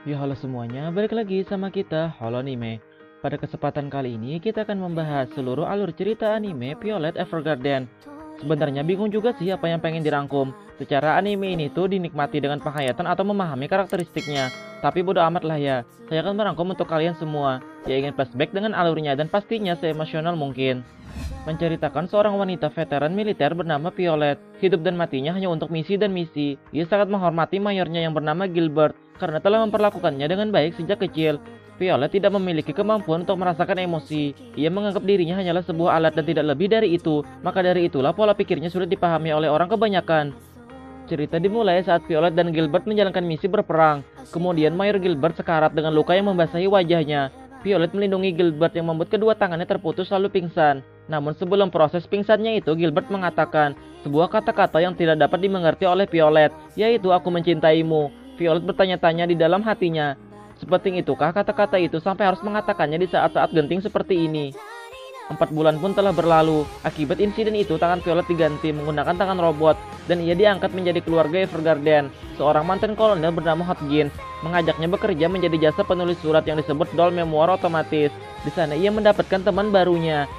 Ya halo semuanya, balik lagi sama kita, Holo Anime. Pada kesempatan kali ini kita akan membahas seluruh alur cerita anime Violet Evergarden. Sebenarnya bingung juga sih apa yang pengen dirangkum. Secara anime ini tuh dinikmati dengan penghayatan atau memahami karakteristiknya. Tapi bodo amat lah ya, saya akan merangkum untuk kalian semua. Ya ingin flashback dengan alurnya dan pastinya seemosional mungkin. Menceritakan seorang wanita veteran militer bernama Violet. Hidup dan matinya hanya untuk misi dan misi. Ia sangat menghormati mayornya yang bernama Gilbert karena telah memperlakukannya dengan baik sejak kecil. Violet tidak memiliki kemampuan untuk merasakan emosi. Ia menganggap dirinya hanyalah sebuah alat dan tidak lebih dari itu. Maka dari itulah pola pikirnya sulit dipahami oleh orang kebanyakan. Cerita dimulai saat Violet dan Gilbert menjalankan misi berperang. Kemudian Mayor Gilbert sekarat dengan luka yang membasahi wajahnya. Violet melindungi Gilbert yang membuat kedua tangannya terputus lalu pingsan. Namun sebelum proses pingsannya itu, Gilbert mengatakan sebuah kata-kata yang tidak dapat dimengerti oleh Violet, yaitu "aku mencintaimu". Violet bertanya-tanya di dalam hatinya, sepenting itukah kata-kata itu sampai harus mengatakannya di saat-saat genting seperti ini? 4 bulan pun telah berlalu. Akibat insiden itu, tangan Violet diganti menggunakan tangan robot dan ia diangkat menjadi keluarga Evergarden. Seorang mantan kolonel bernama Hodgins mengajaknya bekerja menjadi jasa penulis surat yang disebut Doll Memoir Otomatis. Di sana ia mendapatkan teman barunya.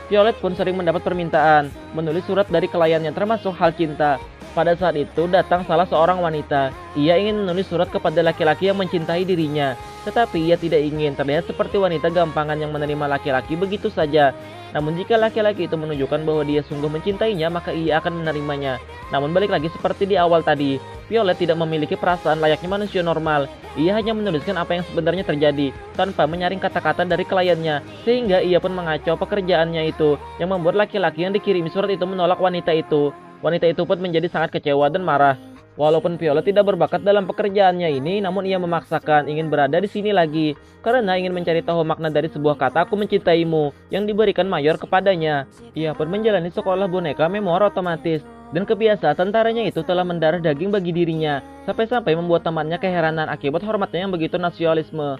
Violet pun sering mendapat permintaan menulis surat dari kliennya termasuk hal cinta. Pada saat itu datang salah seorang wanita. Ia ingin menulis surat kepada laki-laki yang mencintai dirinya. Tetapi ia tidak ingin terlihat seperti wanita gampangan yang menerima laki-laki begitu saja. Namun jika laki-laki itu menunjukkan bahwa dia sungguh mencintainya, maka ia akan menerimanya. Namun balik lagi seperti di awal tadi, Violet tidak memiliki perasaan layaknya manusia normal. Ia hanya menuliskan apa yang sebenarnya terjadi, tanpa menyaring kata-kata dari kliennya. Sehingga ia pun mengacau pekerjaannya itu, yang membuat laki-laki yang dikirimi surat itu menolak wanita itu. Wanita itu pun menjadi sangat kecewa dan marah. Walaupun Violet tidak berbakat dalam pekerjaannya ini, namun ia memaksakan ingin berada di sini lagi karena ingin mencari tahu makna dari sebuah kata "aku mencintaimu" yang diberikan mayor kepadanya. Ia pun menjalani sekolah boneka memoir otomatis dan kebiasaan tentaranya itu telah mendarah daging bagi dirinya, sampai-sampai membuat temannya keheranan akibat hormatnya yang begitu nasionalisme.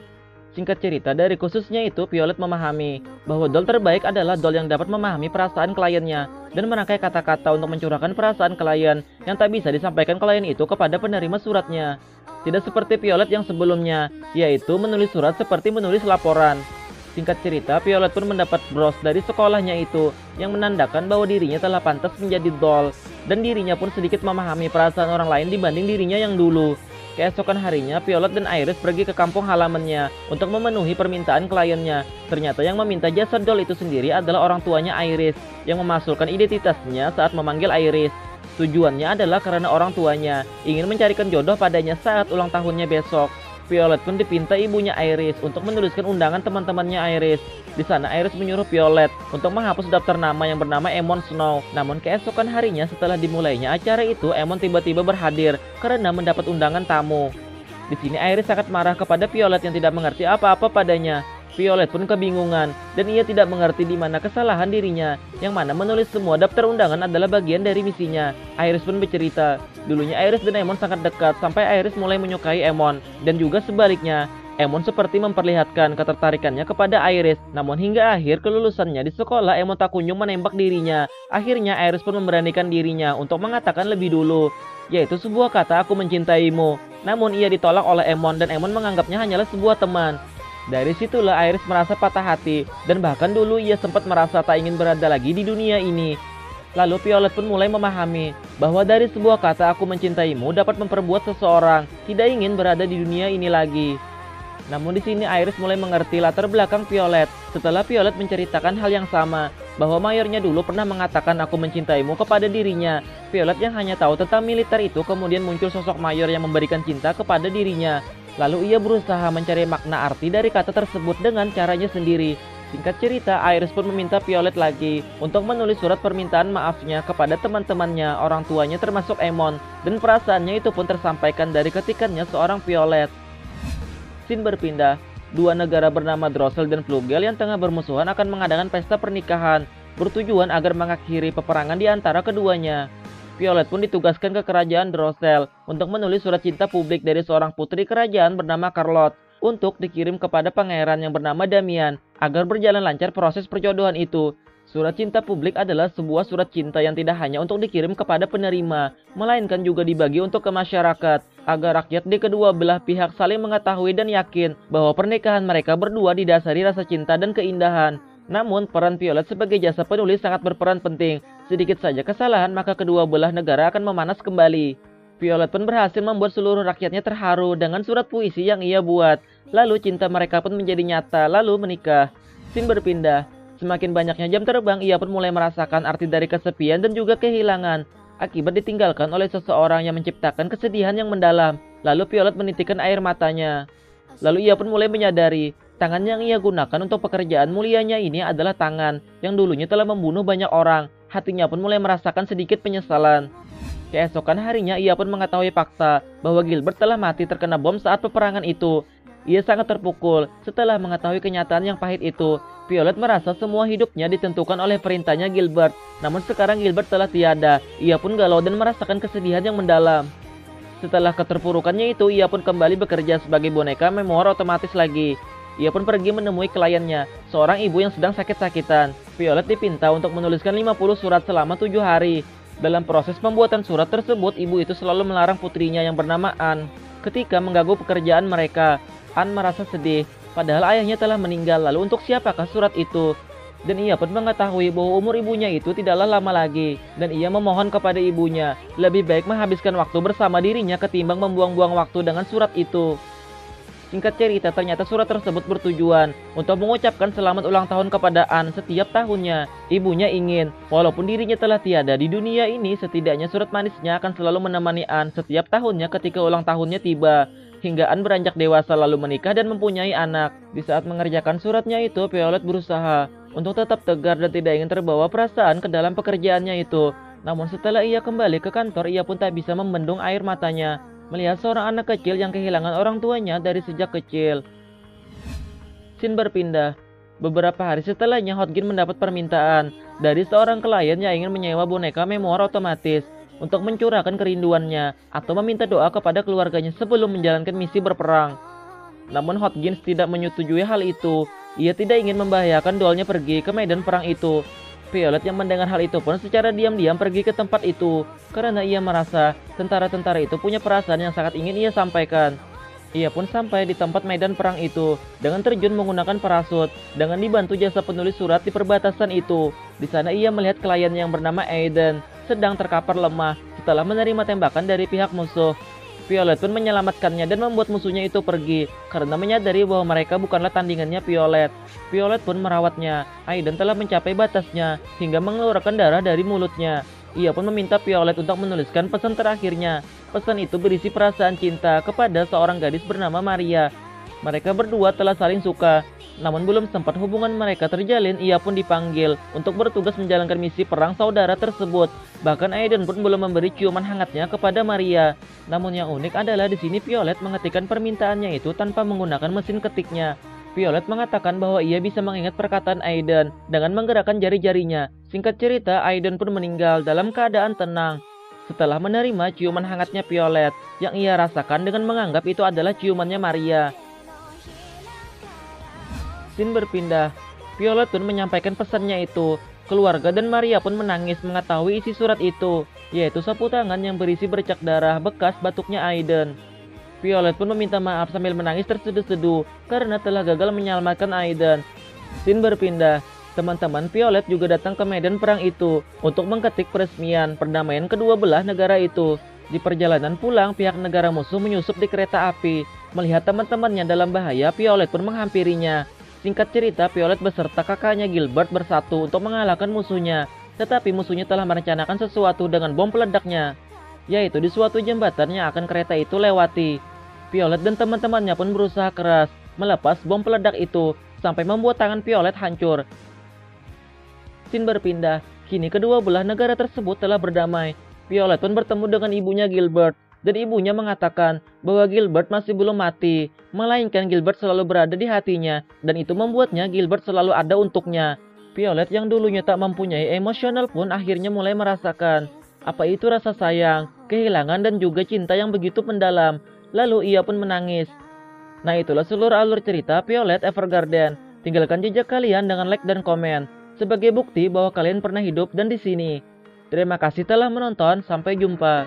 Singkat cerita, dari khususnya itu Violet memahami bahwa doll terbaik adalah doll yang dapat memahami perasaan kliennya dan merangkai kata-kata untuk mencurahkan perasaan klien yang tak bisa disampaikan klien itu kepada penerima suratnya. Tidak seperti Violet yang sebelumnya, yaitu menulis surat seperti menulis laporan. Singkat cerita, Violet pun mendapat bros dari sekolahnya itu yang menandakan bahwa dirinya telah pantas menjadi doll dan dirinya pun sedikit memahami perasaan orang lain dibanding dirinya yang dulu. Keesokan harinya, Violet dan Iris pergi ke kampung halamannya untuk memenuhi permintaan kliennya. Ternyata yang meminta jasa doll itu sendiri adalah orang tuanya Iris yang memasukkan identitasnya saat memanggil Iris. Tujuannya adalah karena orang tuanya ingin mencarikan jodoh padanya saat ulang tahunnya besok. Violet pun dipinta ibunya Iris untuk menuliskan undangan teman-temannya Iris. Di sana Iris menyuruh Violet untuk menghapus daftar nama yang bernama Emon Snow. Namun keesokan harinya setelah dimulainya acara itu, Emon tiba-tiba berhadir karena mendapat undangan tamu. Di sini Iris sangat marah kepada Violet yang tidak mengerti apa-apa padanya. Violet pun kebingungan dan ia tidak mengerti di mana kesalahan dirinya, yang mana menulis semua daftar undangan adalah bagian dari misinya. Iris pun bercerita, dulunya Iris dan Emon sangat dekat sampai Iris mulai menyukai Emon, dan juga sebaliknya. Emon seperti memperlihatkan ketertarikannya kepada Iris, namun hingga akhir kelulusannya di sekolah Emon tak kunjung menembak dirinya. Akhirnya Iris pun memberanikan dirinya untuk mengatakan lebih dulu, yaitu sebuah kata "aku mencintaimu". Namun ia ditolak oleh Emon dan Emon menganggapnya hanyalah sebuah teman. Dari situlah Iris merasa patah hati dan bahkan dulu ia sempat merasa tak ingin berada lagi di dunia ini. Lalu Violet pun mulai memahami bahwa dari sebuah kata "aku mencintaimu" dapat memperbuat seseorang tidak ingin berada di dunia ini lagi. Namun di sini Iris mulai mengerti latar belakang Violet setelah Violet menceritakan hal yang sama, bahwa mayornya dulu pernah mengatakan "aku mencintaimu" kepada dirinya. Violet yang hanya tahu tentang militer itu kemudian muncul sosok mayor yang memberikan cinta kepada dirinya. Lalu ia berusaha mencari makna arti dari kata tersebut dengan caranya sendiri. Singkat cerita, Iris pun meminta Violet lagi untuk menulis surat permintaan maafnya kepada teman-temannya, orang tuanya termasuk Emon, dan perasaannya itu pun tersampaikan dari ketikannya seorang Violet. Scene berpindah, dua negara bernama Drossel dan Flugel yang tengah bermusuhan akan mengadakan pesta pernikahan, bertujuan agar mengakhiri peperangan di antara keduanya. Violet pun ditugaskan ke kerajaan Drossel untuk menulis surat cinta publik dari seorang putri kerajaan bernama Charlotte untuk dikirim kepada pangeran yang bernama Damian agar berjalan lancar proses perjodohan itu. Surat cinta publik adalah sebuah surat cinta yang tidak hanya untuk dikirim kepada penerima, melainkan juga dibagi untuk ke masyarakat, agar rakyat di kedua belah pihak saling mengetahui dan yakin bahwa pernikahan mereka berdua didasari rasa cinta dan keindahan. Namun, peran Violet sebagai jasa penulis sangat berperan penting. Sedikit saja kesalahan, maka kedua belah negara akan memanas kembali. Violet pun berhasil membuat seluruh rakyatnya terharu dengan surat puisi yang ia buat. Lalu cinta mereka pun menjadi nyata, lalu menikah. Scene berpindah. Semakin banyaknya jam terbang, ia pun mulai merasakan arti dari kesepian dan juga kehilangan, akibat ditinggalkan oleh seseorang yang menciptakan kesedihan yang mendalam. Lalu Violet menitikkan air matanya. Lalu ia pun mulai menyadari, tangan yang ia gunakan untuk pekerjaan mulianya ini adalah tangan yang dulunya telah membunuh banyak orang. Hatinya pun mulai merasakan sedikit penyesalan. Keesokan harinya ia pun mengetahui fakta bahwa Gilbert telah mati terkena bom saat peperangan itu. Ia sangat terpukul setelah mengetahui kenyataan yang pahit itu. Violet merasa semua hidupnya ditentukan oleh perintahnya Gilbert. Namun sekarang Gilbert telah tiada. Ia pun galau dan merasakan kesedihan yang mendalam. Setelah keterpurukannya itu, ia pun kembali bekerja sebagai boneka memoir otomatis lagi. Ia pun pergi menemui kliennya, seorang ibu yang sedang sakit-sakitan. Violet dipinta untuk menuliskan 50 surat selama 7 hari. Dalam proses pembuatan surat tersebut, ibu itu selalu melarang putrinya yang bernama Anne ketika mengganggu pekerjaan mereka. Anne merasa sedih, padahal ayahnya telah meninggal. Lalu untuk siapakah surat itu? Dan ia pun mengetahui bahwa umur ibunya itu tidaklah lama lagi. Dan ia memohon kepada ibunya, lebih baik menghabiskan waktu bersama dirinya ketimbang membuang-buang waktu dengan surat itu. Singkat cerita, ternyata surat tersebut bertujuan untuk mengucapkan selamat ulang tahun kepada Anne setiap tahunnya. Ibunya ingin, walaupun dirinya telah tiada di dunia ini, setidaknya surat manisnya akan selalu menemani Anne setiap tahunnya ketika ulang tahunnya tiba. Hingga Anne beranjak dewasa lalu menikah dan mempunyai anak. Di saat mengerjakan suratnya itu, Violet berusaha untuk tetap tegar dan tidak ingin terbawa perasaan ke dalam pekerjaannya itu. Namun setelah ia kembali ke kantor, ia pun tak bisa membendung air matanya melihat seorang anak kecil yang kehilangan orang tuanya dari sejak kecil. Scene berpindah. Beberapa hari setelahnya, Hodgkin mendapat permintaan dari seorang klien yang ingin menyewa boneka memoir otomatis untuk mencurahkan kerinduannya atau meminta doa kepada keluarganya sebelum menjalankan misi berperang. Namun Hodgkin tidak menyetujui hal itu. Ia tidak ingin membahayakan dollnya pergi ke medan perang itu. Violet yang mendengar hal itu pun secara diam-diam pergi ke tempat itu karena ia merasa tentara-tentara itu punya perasaan yang sangat ingin ia sampaikan. Ia pun sampai di tempat medan perang itu dengan terjun menggunakan parasut dengan dibantu jasa penulis surat di perbatasan itu. Di sana ia melihat klien yang bernama Aiden sedang terkapar lemah setelah menerima tembakan dari pihak musuh. Violet pun menyelamatkannya dan membuat musuhnya itu pergi karena menyadari bahwa mereka bukanlah tandingannya Violet. Violet pun merawatnya. Aiden telah mencapai batasnya hingga mengeluarkan darah dari mulutnya. Ia pun meminta Violet untuk menuliskan pesan terakhirnya. Pesan itu berisi perasaan cinta kepada seorang gadis bernama Maria. Mereka berdua telah saling suka, namun belum sempat hubungan mereka terjalin, ia pun dipanggil untuk bertugas menjalankan misi perang saudara tersebut. Bahkan Aiden pun belum memberi ciuman hangatnya kepada Maria. Namun yang unik adalah di sini Violet mengetikkan permintaannya itu tanpa menggunakan mesin ketiknya. Violet mengatakan bahwa ia bisa mengingat perkataan Aiden dengan menggerakkan jari-jarinya. Singkat cerita, Aiden pun meninggal dalam keadaan tenang setelah menerima ciuman hangatnya Violet yang ia rasakan dengan menganggap itu adalah ciumannya Maria. Scene berpindah. Violet pun menyampaikan pesannya itu. Keluarga dan Maria pun menangis mengetahui isi surat itu, yaitu sapu tangan yang berisi bercak darah bekas batuknya Aiden. Violet pun meminta maaf sambil menangis terseduh-seduh karena telah gagal menyelamatkan Aiden. Scene berpindah. Teman-teman Violet juga datang ke medan perang itu untuk mengketik peresmian perdamaian kedua belah negara itu. Di perjalanan pulang, pihak negara musuh menyusup di kereta api. Melihat teman-temannya dalam bahaya, Violet pun menghampirinya. Singkat cerita, Violet beserta kakaknya Gilbert bersatu untuk mengalahkan musuhnya. Tetapi musuhnya telah merencanakan sesuatu dengan bom peledaknya, yaitu di suatu jembatan yang akan kereta itu lewati. Violet dan teman-temannya pun berusaha keras melepas bom peledak itu sampai membuat tangan Violet hancur. Scene berpindah. Kini kedua belah negara tersebut telah berdamai. Violet pun bertemu dengan ibunya Gilbert. Dan ibunya mengatakan bahwa Gilbert masih belum mati, melainkan Gilbert selalu berada di hatinya, dan itu membuatnya Gilbert selalu ada untuknya. Violet yang dulunya tak mempunyai emosional pun akhirnya mulai merasakan apa itu rasa sayang, kehilangan dan juga cinta yang begitu mendalam. Lalu ia pun menangis. Nah itulah seluruh alur cerita Violet Evergarden. Tinggalkan jejak kalian dengan like dan komen. sebagai bukti bahwa kalian pernah hidup dan di sini. Terima kasih telah menonton, sampai jumpa.